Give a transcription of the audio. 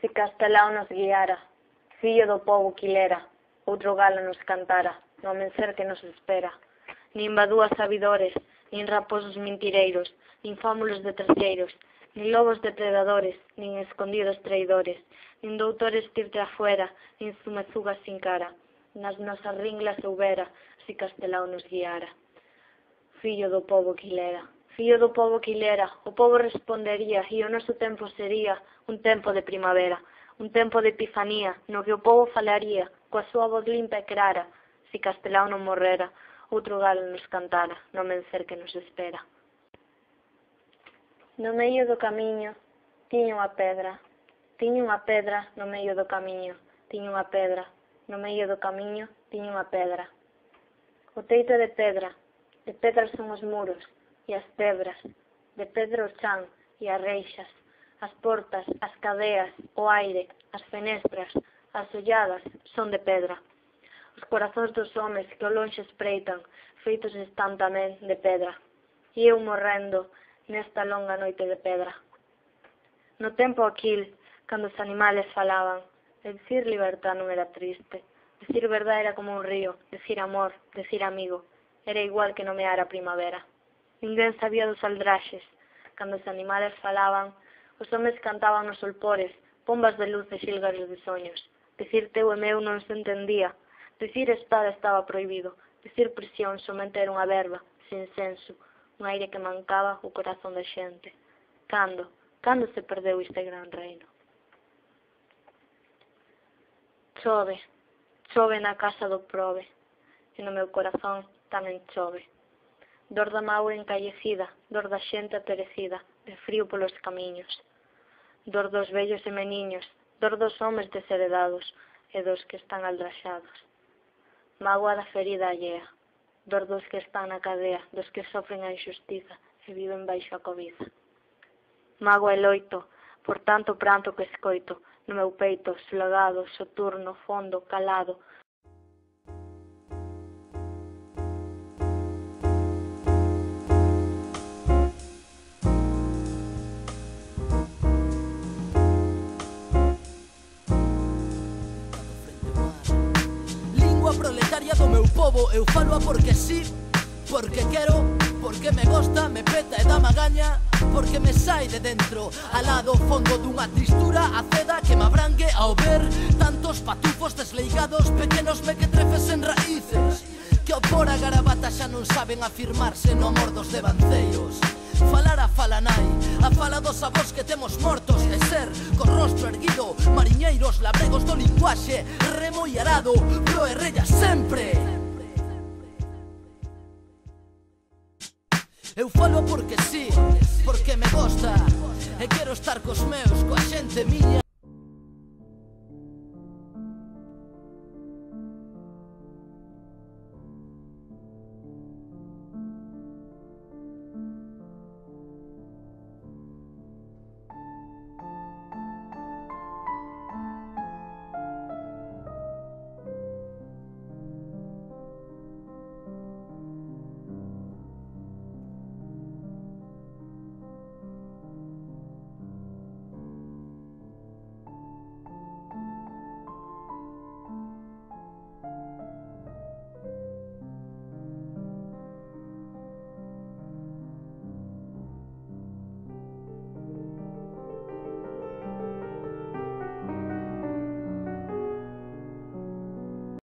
Se Castelao nos guiara, fillo do pobo quilera, outro galo nos cantara, no amencer que nos espera. Nin badúas sabidores, nin raposos mentireiros, nin fámulos de terceiros, nin lobos depredadores, nin escondidos traidores, nin doutores tirte afuera, nin zumezugas sin cara. Nas nosas ringlas houbera, se Castelao nos guiara. Fillo do pobo quilera, fillo do pobo quilera, o pobo respondería e o noso tempo sería un tempo de primavera, un tempo de epifanía, no que o pobo falaría, coa súa voz limpa e clara, se Castelao non morrera, outro galo nos cantara, no amencer que nos espera. No medio do camiño, tiña unha pedra no medio do camiño, tiña unha pedra, no medio do camiño, tiña unha pedra. O teito de pedra son os muros e as tebras, de pedra o chan e as reixas, as portas, as cadeas, o aire, as fenestras, as olladas son de pedra. Os corazóns dos homes que ao lonxe espreitan, feitos están tamén de pedra. E eu morrendo nesta longa noite de pedra. No tempo aquil, cando os animales falaban, decir libertad non era triste, decir verdad era como un río, decir amor, decir amigo, era igual que nomear a primavera. Ninguén sabía dos aldraxes, cando os animales falaban, os homes cantaban nos solpores, bombas de luz e xilgares de soños. Decir teu e meu non se entendía, decir espada estaba prohibido, decir prisión somente era unha verba, sin senso, un aire que mancaba o corazón da xente. Cando se perdeu este gran reino? Chove na casa do prove, e no meu corazón tamén chove. Dor da mágoa encallecida, dor da xente perecida, de frío polos camiños. Dor dos vellos e meniños, dor dos homes desheredados e dos que están aldraxados. Mágoa da ferida allea, dor dos que están na cadea, dos que sofren a injustiza e viven baixo a cobiza. Mágoa e loito, por tanto pranto que escoito, no meu peito, solagado, soturno, fondo, calado. Lingua proletaria do meu pobo, eu falo porque sí, porque quero, porque me gosta, me peta e dá magaña, porque me sai de dentro, alá do fondo dunha tristura aceda que me abrangue ao ver tantos patufos desleigados, pequenos mequetrefes en raíces, que ao por a garabata xa non saben afirmarse no amor dos devanceiros. Falar a fala nai, a fala dos avós que temos mortos, e ser, co rostro erguido, mariñeiros labregos do linguaxe, remo e arado, pro e rella sempre. Eu falo porque sí, porque me gosta, e quero estar cos meus, coa xente miña.